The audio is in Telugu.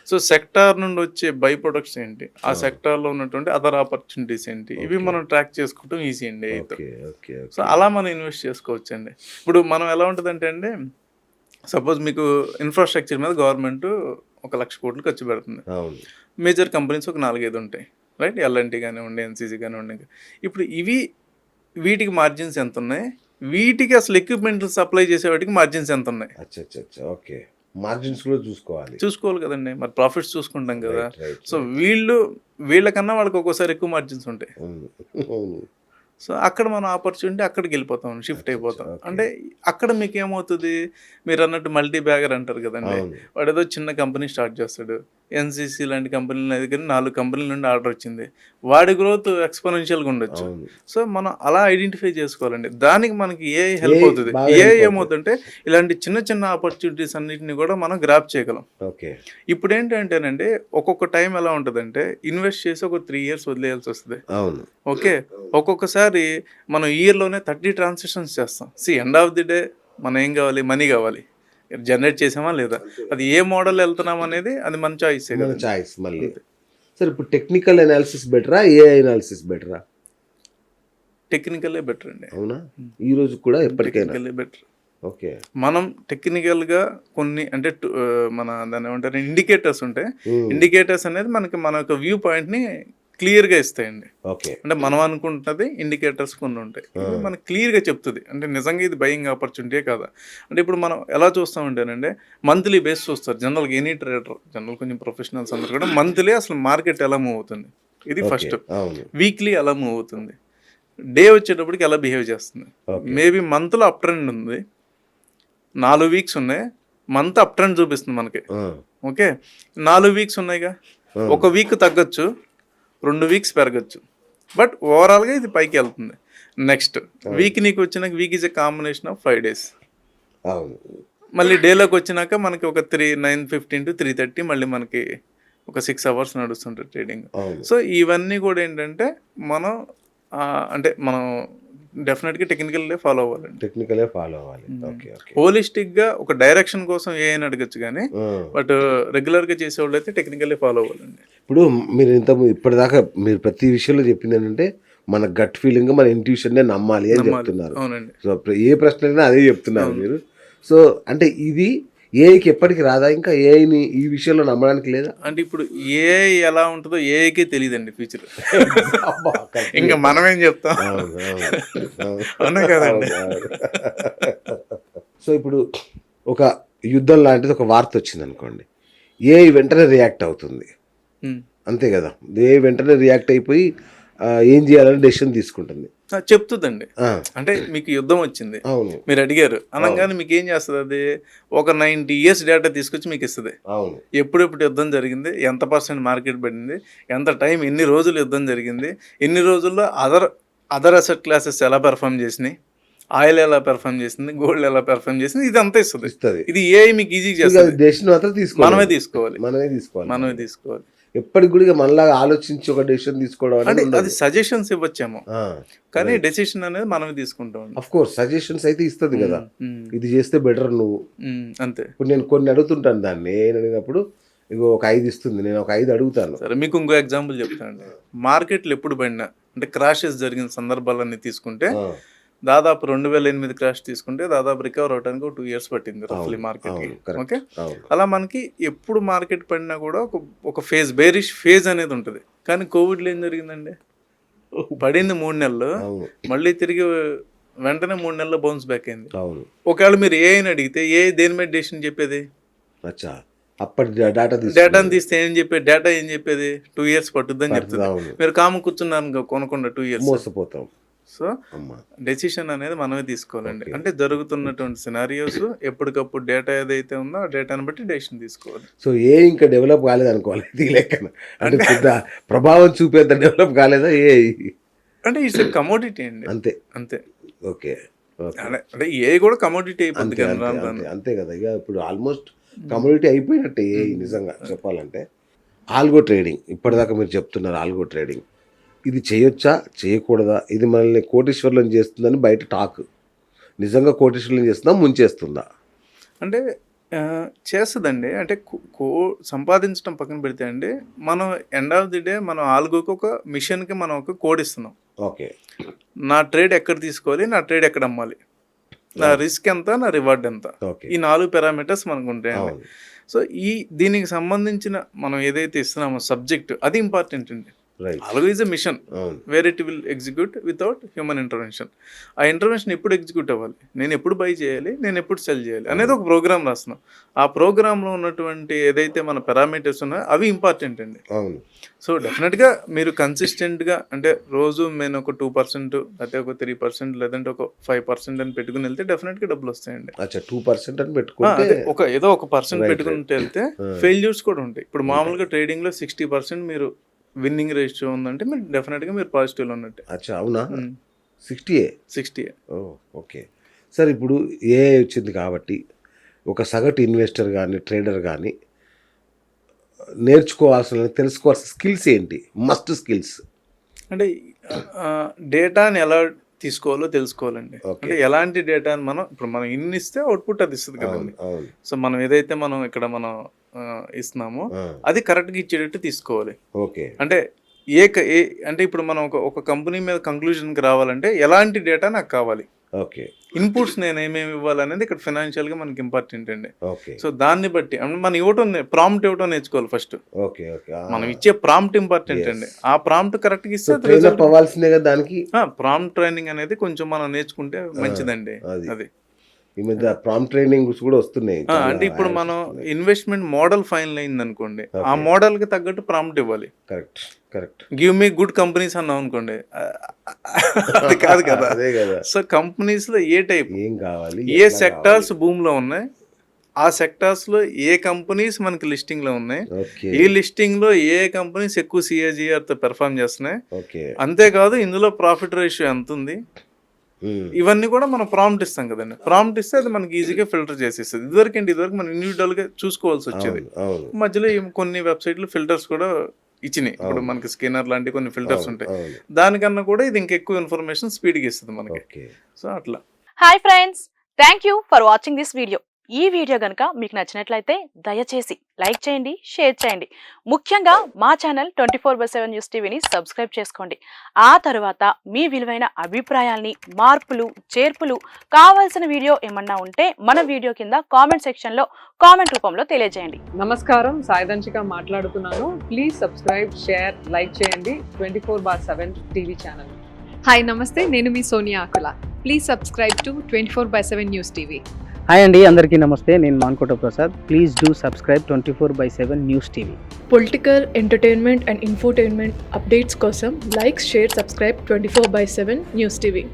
సో సెక్టార్ నుండి వచ్చే బై ప్రొడక్ట్స్ ఏంటి? ఆ ఆ! సెక్టార్‌లో ఉన్నటువంటి అదర్ ఆపర్చునిటీస్ ఏంటి? ఇవి ఓకే. మనం ట్రాక్ చేసుకోవటం ఈజీ అండి ఏఐతో. ఓకే. ఓకే. So okay. అలా మనం ఇన్వెస్ట్ చేసుకోవచ్చండి. ఇప్పుడు మనం ఎలా ఉంటదంటే అండి, సపోజ్ మీకు ఇన్‌ఫ్రాస్ట్రక్చర్ మీద గవర్నమెంటు ఒక 1,00,00,00,000 ఖర్చు పెడుతుంది. అవును. మేజర్ కంపెనీస్ ఒక 4, 5 ఉంటాయి. రైట్? ఎల్&టీ కానివ్వండి, ఎన్‌సీసీ కానివ్వండి. ఇప్పుడు వీటికి మార్జిన్స్ ఎంతున్నయి? వీటికి అసలు ఎక్విప్‌మెంట్లు సప్లై చేసే వాటికి మార్జిన్స్ ఎంతున్నయి? అచ్చచ్చచ్చ! ఓకే. మార్జిన్స్ కూడా చూసుకోవాలి. చూసుకోవాలి కదండీ! మరి ప్రాఫిట్స్ చూసుకుంటాం కదా! రైట్. రైట్. So right. వీళ్ళకన్నా వాళ్ళకి ఒక్కోసారి ఎక్కువ మార్జిన్స్ ఉంటాయి. అవును. అవును. సో అక్కడ మనం ఆపర్చునిటీ అక్కడికెళ్ళిపోతాం. షిఫ్ట్ అచ్చచ్చ! అయిపోతాం. ఓకే. అంటే అక్కడ మీకేమవుతది? మీరన్నట్టు మల్టీ బ్యాగర్ అంటారు కదండీ! అవును. వాడేదో చిన్న కంపెనీ స్టార్ట్ చేస్తాడు. ఎన్‌సీసీ లాంటి కంపెనీల దగ్గర 4 కంపెనీల నుండి ఆర్డర్ వచ్చింది. వాడి గ్రోత్ ఎక్స్‌పోనెన్షియల్‌గా ఉండొచ్చు. అవును. సో మనం అలా ఐడెంటిఫై చేసుకోవాలండి. దానికి మనకి ఏఐ హెల్ప్ ఏఐ అవుతది. బాగా ఏఐ హెల్ప్ అవుతది. ఏమవుతుందంటే ఇలాంటి చిన్న చిన్న ఆపర్చునిటీస్ అన్నిటిని కూడా మనం గ్రాబ్ చేయగలం. ఓకే. ఇప్పుడేంటంటేనండి, ఒక్కొక్క టైం ఎలా ఉంటదంటే, ఇన్వెస్ట్ చేసి ఒక 3 ఇయర్స్ వదిలేయాల్సొస్తది. అవును. ఓకే. ఒక్కొక్కసారి మనం ఇయర్‌లోనే 30 ట్రాన్సాక్షన్స్ చేస్తాం. ఎండ్ ఆఫ్ ది డే మనం ఏం కావాలి? మనీ కావాలి. జనరేట్ చేసామా లేదా? అది ఏ మోడల్ ఎళ్తున్నాం అనేది అది మన చాయిసే మన కదండీ. చాయిస్ మళ్ళీ. అంతే. సరే ఇప్పుడు టెక్నికల్ అనాలిసిస్ బెటరా? ఏఐ అనాలిసిస్ బెటరా? టెక్నికలే బెటర్ అండి. అవునా? ఈ రోజు కూడా ఎప్పటికైనా. టెక్నికలే బెటర్. ఓకే. మనం టెక్నికల్‌గా కొన్ని అంటే మన దాన్నేమంటారు ఇండికేటర్స్ ఉంటాయి. హ్మ్. ఇండికేటర్స్ అనేది మన యొక్క వ్యూ పాయింట్‌ని క్లియర్‌గా ఇస్తాయండి. ఓకే. అంటే మనం అనుకుంటున్నది ఇండికేటర్స్ కొన్ని ఉంటాయి. ఆ! ఇవి మనకు క్లియర్‌గా చెప్తది. అంటే నిజంగా ఇది బయింగ్ ఆపర్చునిటీయే కాదా? అంటే ఇప్పుడు మనం ఎలా చూస్తామంటేనండి, మంత్లీ బేస్ చూస్తారు. జనరల్‌గా ఎనీ ట్రేడర్ కొంచెం ప్రొఫెషనల్స్ అందరూ కూడా మంత్లీ అసలు మార్కెట్ ఎలా మూవ్ అవుతుంది. ఇది ఓకే. ఫస్ట్. అవును. వీక్లీ ఎలా మూవ్ అవుతుంది. డే వచ్చేటప్పటికి ఎలా బిహేవ్ చేస్తుంది. ఓకే. మేబీ మంత్‌లో అప్ ట్రెండ్ ఉంది. 4 వీక్స్ ఉన్నాయి. మంత్ అప్ ట్రెండ్ చూపిస్తుంది మనకి. ఆ! ఓకే. 4 వీక్స్ ఉన్నాయిగా. ఆ! ఒక వీక్ తగ్గొచ్చు. 2 వీక్స్ పెరగొచ్చు. బట్ ఓవరాల్‌గా ఇది పైకెళ్తుంది. నెక్స్ట్ అవును. వీక్ నీకొచ్చినాక week is a combination of 5 days. అవును. మళ్ళీ డేలోకొచ్చినాక మనకి ఒక 9:15-3:30 మళ్ళీ మనకి ఒక 6 అవర్స్ నడుస్తుంటది ట్రేడింగ్. అవును. సో ఇవన్నీ కూడా ఏంటంటే మనం అంటే మనం డెఫినిట్‌గా టెక్నికల్లే ఫాలో అవ్వాలండి. టెక్నికలే ఫాలో అవ్వాలి. ఓకే. ఓకే. హోలిస్టిక్‌గా ఒక డైరెక్షన్ కోసం ఏఐని అడగొచ్చు గానీ, ఆ! బట్ రెగ్యులర్‌గా చేసేవాళ్ళైతే టెక్నికల్లే ఫాలో అవ్వాలండి. ఇప్పుడు మీరు ఇప్పటిదాకా మీరు ప్రతి విషయంలో చెప్పిందేంటంటే, మన గట్ ఫీలింగ్, మన ఇంట్యూషన్‌నే నమ్మాలి అని నమ్మాలి. చెప్తున్నారు. అవునండి. సో, ఏ ప్రశ్న అడిగినా అదే చెప్తున్నారు అవును. మీరు. సో, అంటే ఇది ఏఐకి ఎప్పటికి రాదా? ఇంకా ఏఐని ఈ విషయంలో నమ్మడానికి లేదా? అంటే ఇప్పుడు ఏఐ ఎలా ఉంటదో ఏఐకే తెలీదండి ఫ్యూచర్. అబ్బా! కరెక్ట్ ఇంక చెప్పారు. మనమేం చెప్తాం? అవును. అవును. అవును. అవునా కదండీ! అవును. అవును. సో, ఇప్పుడు ఒక యుద్ధం లాంటిది ఒక వార్తొచ్చిందనుకోండి. ఏఐ వెంటనే రియాక్ట్ అవుతుంది. హ్మ్. అంతే గదా! ఏఐ వెంటనే రియాక్ట్ అయిపోయి ఏం జేయాలని డెసిషన్ తీసుకుంటుంది. చెప్తదండి. ఆ! అంటే మీకు యుద్ధం వచ్చింది. అవును. మీరడిగారు. అవును. అనంగానే మీకేం చేస్తదది? ఒక 90 ఇయర్స్ డేటా తీసుకొచ్చి మీకిస్తది. అవును. ఎప్పుడెప్పుడు యుద్ధం జరిగింది? ఎంత పర్సెంట్ మార్కెట్ పడింది? ఎంత టైం ఎన్ని రోజులు యుద్ధం జరిగింది? ఎన్ని రోజుల్లో అదర్ అసెట్ క్లాసెస్ ఎలా పెర్ఫార్మ్ చేసినాయి? ఆయిల్ ఎలా పెర్ఫార్మ్ చేసింది? గోల్డ్ ఎలా పెర్ఫార్మ్ చేసింది? ఇదంతా ఇస్తది. ఇస్తది. ఇది ఏఐ మీకు ఈజీగా ఇక చేస్తది. డెసిషన్ మాత్రం మనమే తీసుకోలేదు. తీసుకోవాలి. మనమే తీసుకోవాలి. మనమే తీసుకోవాలి. ఎప్పటికి గూడా ఇగ మనలాగా ఆలోచించి ఒక డెసిషన్ తీసుకోవడం అనేది అంటే అది ఉండదు. సజెషన్స్ ఇవ్వచ్చేమో. ఆ! కానీ రైట్. డెసిషన్ అనేది మనమే తీసుకుంటామండి. ఆఫ్‌కోర్స్ సజెషన్స్ అయితే ఇస్తది గదా! హ్మ్. ఇది జేస్తే బెటర్ నువ్వు. అంతే. ఇప్పుడు నేను కొన్ని అడుగుతుంటాను దాన్ని. ఏఐని అడిగినప్పుడు ఇగో ఒక 5 ఇస్తుంది. నేను ఒక 5 అడుగుతాను. సరే మీకు ఇంకో ఎగ్జాంపుల్ చెప్తానండి. మార్కెట్‌లో ఎప్పుడు పడినా అంటే క్రాషెస్ జరిగిన సందర్భాలన్నీ తీసుకుంటే ఆ! దాదాపు 2008 క్రాష్ తీసుకుంటే దాదాపు రికవర్ అవ్వడానికి ఒక 2 ఇయర్స్ పట్టింది రఫ్‌లీ అవును. మార్కెట్‌కి. అవును. కరెక్ట్. ఓకే. అవును. అలా మనకి ఎప్పుడు మార్కెట్ పడినా కూడా ఒక బేరిష్ ఫేజ్ అనేది ఉంటది. కానీ కోవిడ్‌లో ఏం జరిగిందండి? పడింది 3 నెలలు. అవును. మళ్ళీ తిరిగి వెంటనే 3 నెలల్లో బౌన్స్ బ్యాక్ అయింది. అవును. ఒకవేళ మీరు ఏఐని అడిగితే ఏఐ దేని మీద డెసిషన్ చెప్పేది? అచ్చా! అప్పటి డేటా డేటాను తీసుకునేది. తీస్తే డేటా ఏం చెప్పేది? 2 ఇయర్స్ పట్టుద్దని పడుతది. చెప్తది. అవును. మీరు కాముగా కూర్చున్నారనుకో కొనకుండా 2 ఇయర్స్. మోసపోతాం. సో, అమ్మ! డెసిషన్ అనేది మనమే తీసుకోవాలండి. ఓకే. అంటే జరుగుతున్నటువంటి సినారియోస్ ఎప్పటికప్పుడు డేటా ఏదైతే ఉందో ఆ డేటాను బట్టి డెసిషన్ తీసుకోవాలి. సో, ఏఐ ఇంకా డెవలప్ కాలేదనుకోవాలి ఈ లెక్కన. అంటే అంటే పెద్ద ప్రభావం చూపేంత డెవలప్ కాలేదా ఏఐ? అంటే ఇట్స్ ఎ కమోడిటీ అండి. అంతే. అంతే. ఓకే. ఓకే. అంటే ఏఐ కూడా కమోడిటీ అయిపోద్ది అంతే. కానీ అంతే. రాను అంతే. రాను. అంతే గదా! ఇగ ఇప్పుడు ఆల్‌మోస్ట్ హ్మ్. కమ్యూనిటీ అయిపోయినట్టే ఏఐ హ్మ్. నిజంగా చెప్పాలంటే. ఆల్గో ట్రేడింగ్ ఇప్పటిదాకా మీరు చెప్తున్నారు ఆల్గో ట్రేడింగ్. ఇది చేయొచ్చా? చేయకూడదా? ఇది మనల్ని కోటీశ్వరులను చేస్తుందని బయట టాక్. నిజంగా కోటీశ్వరులను చేస్తుందా? ముంచేస్తుందా? అంటే చేస్తదండి. అంటే సంపాదించడం పక్కన పెడితే అండి, మనం ఎండ్ ఆఫ్ ది డే మనం ఆల్గోకి ఒక మిషన్‌కి మనం ఒక కోడ్ ఇస్తున్నాం. ఓకే. నా ట్రేడ్ ఎక్కడ తీసుకోవాలి, నా ట్రేడ్ ఎక్కడ అమ్మాలి, నా రిస్క్ ఎంత, నా రివార్డ్ ఎంత, ఓకే. ఈ 4 పారామీటర్స్ మనకు ఉంటాయండి. అవును. సో దీనికి సంబంధించిన మనం ఏదైతే ఇస్తున్నామో సబ్జెక్ట్ అది ఇంపార్టెంట్ అండి. Right. Algo is a machine అవును. Where it will execute without human intervention. ఆ ఇంటర్వెన్షన్ ఎప్పుడు ఎగ్జిక్యూట్ అవ్వాలి, నేను ఎప్పుడు బై చేయాలి, నేను ఎప్పుడు సెల్ చేయాలి అనేది ఒక ప్రోగ్రామ్ రాస్తున్నాం. ఆ ప్రోగ్రాంలో ఉన్నటువంటి ఏదైతే మన పారామీటర్స్ ఉన్నాయో అవి ఇంపార్టెంట్ అండి. అవును. సో డెఫినెట్గా మీరు కన్సిస్టెంట్గా అంటే రోజు నేను ఒక 2% లేకపోతే ఒక 3% లేదంటే ఒక 5% అని పెట్టుకుని వెళ్తే డెఫినెట్గా డబ్బులు వస్తాయండి. అచ్చా 2% అని పెట్టుకుంటే అదే ఏదో ఒక పర్సెంట్ Right, పెట్టుకుంటే వెళ్తే ఫెయిల్యూర్స్ కూడా ఉంటాయి. ఇప్పుడు మామూలుగా ట్రేడింగ్లో 60% మీరు విన్నింగ్ రేషియో ఉందంటే మీరు డెఫినెట్గా మీరు పాజిటివ్లో ఉన్నట్టే. అచ్చా అవునా 60 60 ఓ ఓకే సార్. ఇప్పుడు ఏఐ వచ్చింది కాబట్టి ఒక సగటు ఇన్వెస్టర్ కానీ ట్రేడర్ కానీ నేర్చుకోవాల్సిన తెలుసుకోవాల్సిన స్కిల్స్ ఏంటి, మస్ట్ స్కిల్స్? అంటే డేటాని ఎలా తీసుకోవాలో తెలుసుకోవాలండి. Okay. అంటే ఎలాంటి డేటాని మనం ఇన్ని ఇస్తే అవుట్పుట్ అది ఇస్తుంది కదండి. అవును. సో మనం ఏదైతే మనం ఇక్కడ ఇస్తున్నామో అది కరెక్ట్గా ఇచ్చేటట్టు తీసుకోవాలి. ఓకే. అంటే అంటే ఇప్పుడు మనం ఒక కంపెనీ మీద కంక్లూజన్కి రావాలంటే ఎలాంటి డేటా నాకు కావాలి, ఓకే. ఇన్పుట్స్ నేను ఏమేమి ఇవ్వాలనేది ఇక్కడ ఫైనాన్షియల్గా మనకి ఇంపార్టెంట్ అండి. ఓకే. సో దాన్ని బట్టి మనం ప్రాంప్ట్ ఇవ్వటం నేర్చుకోవాలి ఫస్ట్. ఓకే. ఓకే. మనం ఇచ్చే ప్రాంప్ట్ ఇంపార్టెంట్ అండి. ఆ ప్రాంప్ట్ కరెక్ట్గా ఇస్తే ట్రైనప్ అవ్వాల్సిందే కదా దానికి. ప్రాంప్ట్ ట్రైనింగ్ అనేది కొంచెం మనం నేర్చుకుంటే మంచిదండి. అది ఈ మధ్య ప్రాంప్ట్ ట్రైనింగ్ కూడా వస్తున్నాయి. అంటే ఇప్పుడు మనం ఇన్వెస్ట్మెంట్ మోడల్ ఫైనల్ అయింది అనుకోండి, ఆ మోడల్ కి తగ్గట్టు ప్రాంప్ట్ ఇవ్వాలి. Correct correct. Give me good companies అన్నాం అనుకోండి, అది కాదు కదా. అదే కదా. సో కంపెనీస్ లో ఏ టైప్ ఏం కావాలి, ఏ సెక్టార్స్ భూమిలో ఉన్నాయి, ఆ సెక్టార్స్ లో ఏ కంపెనీస్ మనకి లిస్టింగ్ లో ఉన్నాయి, ఈ లిస్టింగ్ లో ఏ కంపెనీస్ ఎక్కువ CAGR తో పెర్ఫార్మ్ చేస్తున్నాయి, అంతేకాదు ఇందులో ప్రాఫిట్ రేషియో ఎంత ఉంది, ఇవన్నీ కూడా మనం ప్రాంప్ట్ ఇస్తాం కదండి. ప్రాంప్ట్ ఇస్తే అది మనకి ఈజీగా ఫిల్టర్ చేసేస్తుంది. ఇదివరకు మనం ఇండివిజువల్ గా చూసుకోవాల్సి వచ్చేది. మధ్యలో కొన్ని వెబ్సైట్లు ఫిల్టర్స్ కూడా ఇచ్చినాయి. ఇప్పుడు మనకి స్కిన్నర్ లాంటి కొన్ని ఫిల్టర్స్ ఉంటాయి. దానికన్నా కూడా ఇది ఇంకెక్కువ ఇన్ఫర్మేషన్ స్పీడ్గా ఇస్తుంది మనకి. సో అట్లా. Hi friends, thank you for watching this video. ఈ వీడియో కనుక మీకు నచ్చినట్లయితే దయచేసి లైక్ చేయండి, షేర్ చేయండి. ముఖ్యంగా మా ఛానల్ 24/7 న్యూస్ టీవీని సబ్స్క్రైబ్ చేసుకోండి. ఆ తర్వాత మీ విలువైన అభిప్రాయాల్ని, మార్పులు, చేర్పులు, కావాల్సిన వీడియో ఏమన్నా ఉంటే మన వీడియో కింద కామెంట్ సెక్షన్లో కామెంట్ రూపంలో తెలియజేయండి. నమస్కారం, సాయిదంచిక మాట్లాడుతున్నాను. ప్లీజ్ సబ్స్క్రైబ్, షేర్, లైక్ చేయండి 24/7 టీవీ ఛానల్. హాయ్ నమస్తే, నేను మీ Sonia Akula. Please subscribe to 24/7 news TV. Hi అండి, అందరికీ నమస్తే. నేను Mankota Prasad. Please do subscribe 24/7 news TV. Political, entertainment and infotainment updates కోసం like, share, subscribe 24/7 news TV.